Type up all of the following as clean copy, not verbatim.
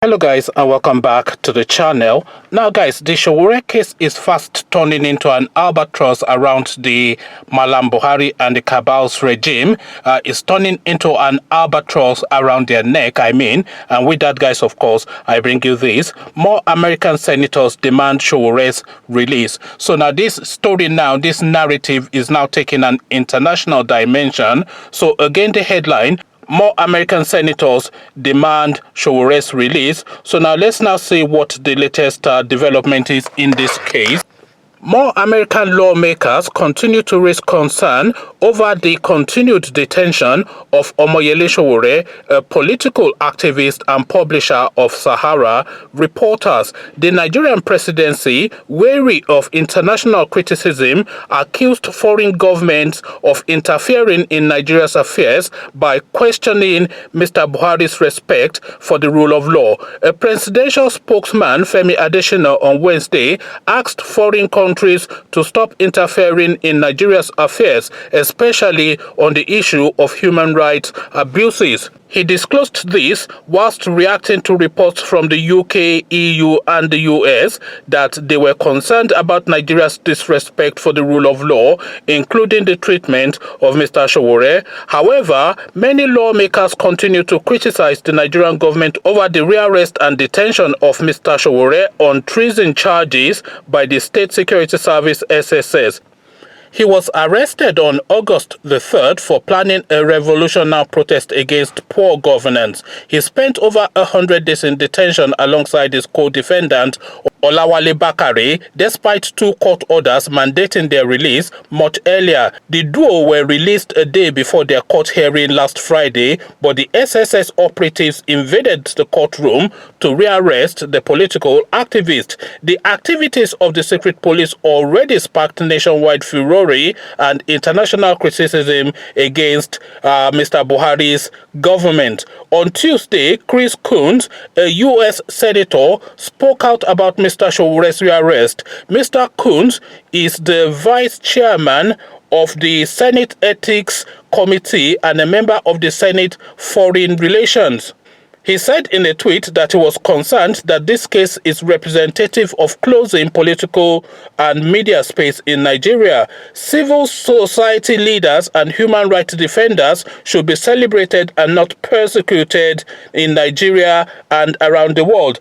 Hello guys and welcome back to the channel. Now guys, the Sowore case is fast turning into an albatross around the Malam Buhari and the cabal's regime. It's turning into an albatross around their neck, and with that guys, of course, I bring you this. More American senators demand Sowore's release. So now this story now, this narrative is now taking an international dimension. So again, the headline: more American senators demand Sowore's release. So now let's now see what the latest development is in this case. More American lawmakers continue to raise concern over the continued detention of Omoyele Sowore, a political activist and publisher of Sahara Reporters. The Nigerian presidency, wary of international criticism, accused foreign governments of interfering in Nigeria's affairs by questioning Mr. Buhari's respect for the rule of law. A presidential spokesman, Femi Adesina, on Wednesday asked foreign countries to stop interfering in Nigeria's affairs, especially on the issue of human rights abuses. He disclosed this whilst reacting to reports from the UK, EU and the US that they were concerned about Nigeria's disrespect for the rule of law, including the treatment of Mr. Sowore. However, many lawmakers continue to criticize the Nigerian government over the rearrest and detention of Mr. Sowore on treason charges by the State Security Service (SSS). He was arrested on August the 3rd for planning a revolutionary protest against poor governance. He spent over 100 days in detention alongside his co-defendant, Olawale Bakare, despite two court orders mandating their release much earlier. The duo were released a day before their court hearing last Friday, but the SSS operatives invaded the courtroom to rearrest the political activist. The activities of the secret police already sparked nationwide furor and international criticism against Mr. Buhari's government. On Tuesday, Chris Coons, a U.S. senator, spoke out about Mr. Sowore's arrest. Mr. Coons is the vice chairman of the Senate Ethics Committee and a member of the Senate Foreign Relations. He said in a tweet that he was concerned that this case is representative of closing political and media space in Nigeria. Civil society leaders and human rights defenders should be celebrated and not persecuted in Nigeria and around the world.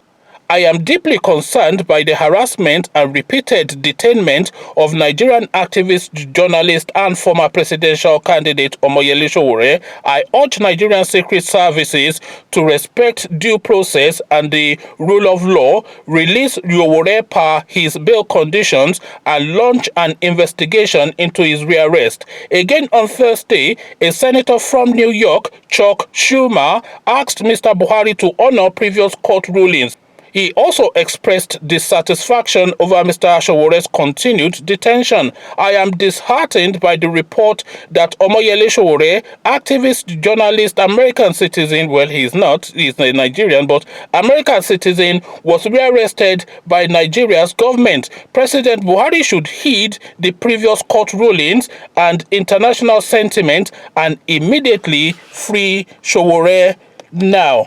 I am deeply concerned by the harassment and repeated detainment of Nigerian activist, journalist, and former presidential candidate Omoyele Sowore. I urge Nigerian secret services to respect due process and the rule of law, release Sowore per his bail conditions, and launch an investigation into his rearrest. Again on Thursday, a senator from New York, Chuck Schumer, asked Mr. Buhari to honor previous court rulings. He also expressed dissatisfaction over Mr. Sowore's continued detention. I am disheartened by the report that Omoyele Sowore, activist, journalist, American citizen, well, he's not, he's a Nigerian, but American citizen, was rearrested by Nigeria's government. President Buhari should heed the previous court rulings and international sentiment and immediately free Sowore now.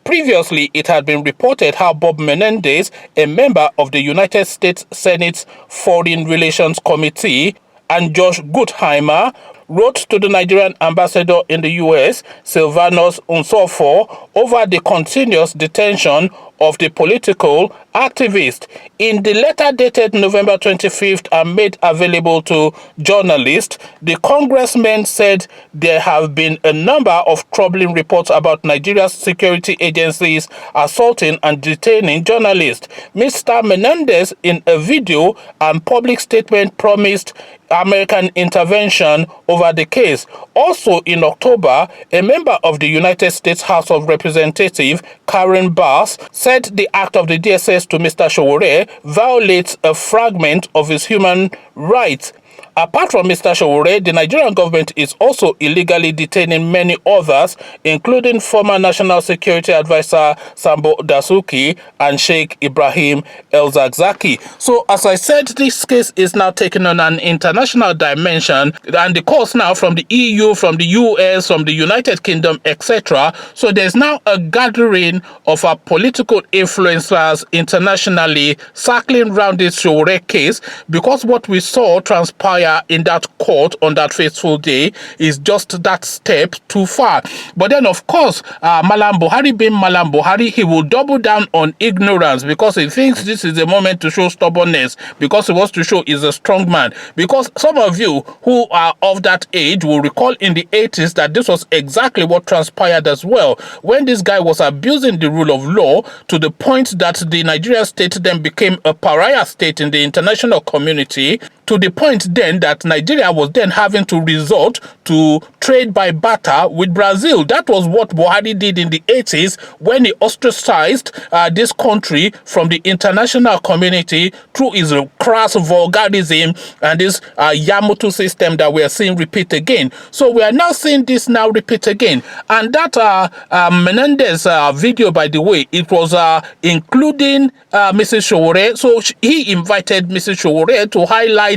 Previously, it had been reported how Bob Menendez, a member of the United States Senate's Foreign Relations Committee, and Josh Guttheimer wrote to the Nigerian ambassador in the U.S., Sylvanus Nsofo, over the continuous detention of the political activist. In the letter dated November 25th and made available to journalists, the congressman said there have been a number of troubling reports about Nigeria's security agencies assaulting and detaining journalists. Mr. Menendez, in a video and public statement, promised American intervention over the case. Also in October, a member of the United States House of Representatives, Karen Bass, said the act of the DSS to Mr. Sowore violates a fragment of his human rights. apart from Mr. Sowore, the Nigerian government is also illegally detaining many others, including former National Security Advisor Sambo Dasuki and Sheikh Ibrahim El-Zakzaky. So, as I said, this case is now taking on an international dimension, and the calls now from the EU, from the US, from the United Kingdom, etc. So, there's now a gathering of our political influencers internationally circling around this Sowore case, because what we saw transpire in that court on that fateful day is just that step too far. But then, of course, Malam Buhari being Malam Buhari, he will double down on ignorance because he thinks this is the moment to show stubbornness, because he wants to show he's a strong man. Because some of you who are of that age will recall in the 80s that this was exactly what transpired as well, when this guy was abusing the rule of law to the point that the Nigerian state then became a pariah state in the international community, to the point then that Nigeria was then having to resort to trade by barter with Brazil. That was what Buhari did in the 80s when he ostracized this country from the international community through his crass vulgarism and this Yamoto system that we are seeing repeat again. So we are now seeing this now repeat again. And that Menendez video, by the way, it was including Mrs. Sowore. So he invited Mrs. Sowore to highlight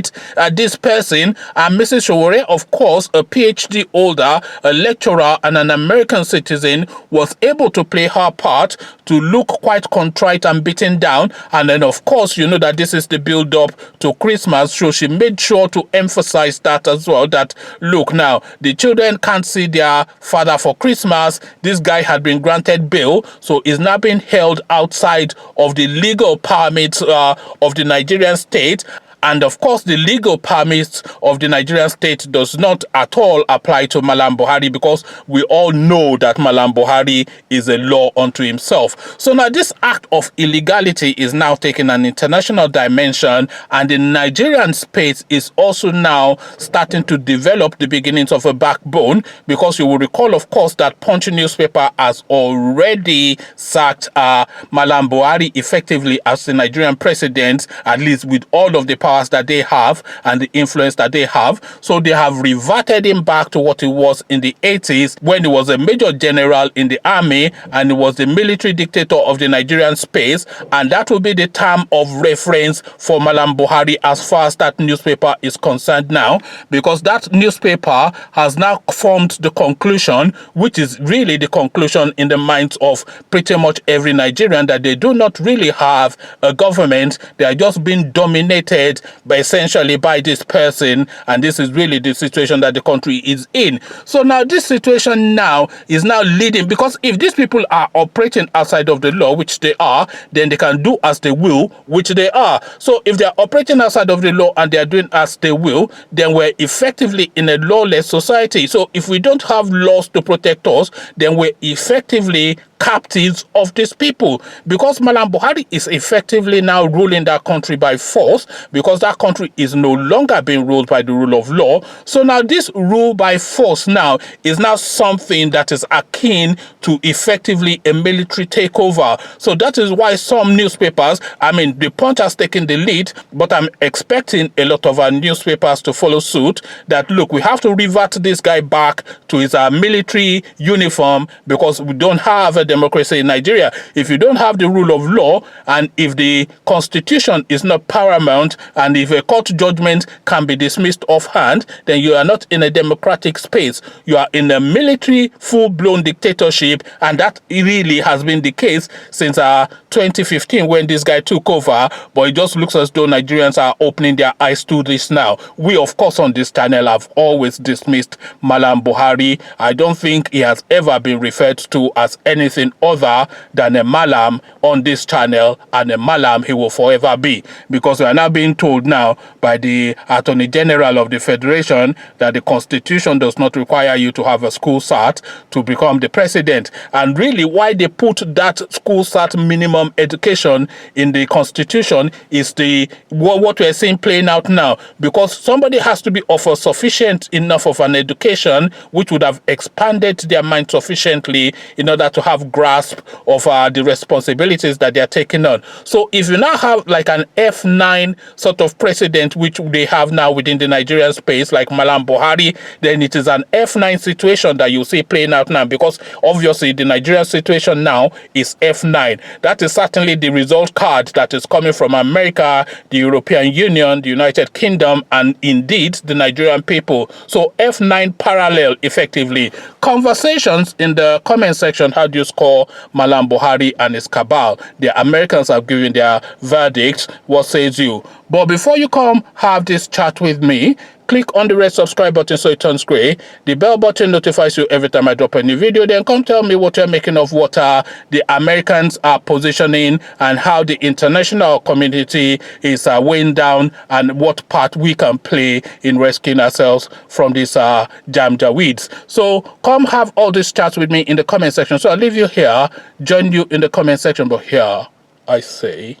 this person, and Mrs. Sowore, of course, a PhD holder, a lecturer, and an American citizen, was able to play her part to look quite contrite and beaten down. And then, of course, you know that this is the build-up to Christmas, so she made sure to emphasize that as well, that, look, now, the children can't see their father for Christmas. This guy had been granted bail, so is now being held outside of the legal permits of the Nigerian state. And of course, the legal permits of the Nigerian state does not at all apply to Malam Buhari, because we all know that Malam Buhari is a law unto himself. So now this act of illegality is now taking an international dimension, and the Nigerian space is also now starting to develop the beginnings of a backbone, because you will recall, of course, that Punch newspaper has already sacked Malam Buhari effectively as the Nigerian president, at least with all of the powers that they have and the influence that they have. So they have reverted him back to what he was in the 80s, when he was a major general in the army and he was the military dictator of the Nigerian space. And that will be the term of reference for Malam Buhari as far as that newspaper is concerned now, because that newspaper has now formed the conclusion, which is really the conclusion in the minds of pretty much every Nigerian, that they do not really have a government. They are just being dominated essentially by this person, and this is really the situation that the country is in. So now this situation now is now leading, because if these people are operating outside of the law, which they are, then they can do as they will, which they are. So if they are operating outside of the law and they are doing as they will, then we're effectively in a lawless society. So if we don't have laws to protect us, then we're effectively captives of these people, because Malam Buhari is effectively now ruling that country by force, because that country is no longer being ruled by the rule of law. So now this rule by force now is now something that is akin to effectively a military takeover. So that is why some newspapers, I mean, the Punch has taken the lead, but I'm expecting a lot of our newspapers to follow suit, that look, we have to revert this guy back to his military uniform, because we don't have a democracy in Nigeria. If you don't have the rule of law, and if the constitution is not paramount, and if a court judgment can be dismissed offhand, then you are not in a democratic space. You are in a military full-blown dictatorship, and that really has been the case since 2015 when this guy took over. But it just looks as though Nigerians are opening their eyes to this now. We, of course, on this channel have always dismissed Malam Buhari. I don't think he has ever been referred to as anything other than a Malam on this channel, and a Malam he will forever be, because we are now being told now by the Attorney General of the Federation that the Constitution does not require you to have a school cert to become the president. And really why they put that school cert minimum education in the Constitution is the what we're seeing playing out now, because somebody has to be of a sufficient enough of an education which would have expanded their mind sufficiently in order to have grasp of the responsibilities that they are taking on. So if you now have like an F9 sort of president, which they have now within the Nigerian space, like Malam Buhari, then it is an F9 situation that you see playing out now, because obviously the Nigerian situation now is F9. That is certainly the result card that is coming from America, the European Union, the United Kingdom, and indeed the Nigerian people. So F9 parallel, effectively. Conversations in the comment section, how do you score Malam Buhari and his cabal? The Americans have given their verdict. What says you? But before you come have this chat with me, click on the red subscribe button so it turns gray. The bell button notifies you every time I drop a new video. Then come tell me what you're making of what the Americans are positioning and how the international community is weighing down, and what part we can play in rescuing ourselves from these jamja weeds. So come have all these chats with me in the comment section. So I'll leave you here, join you in the comment section. But here I say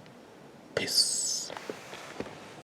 peace.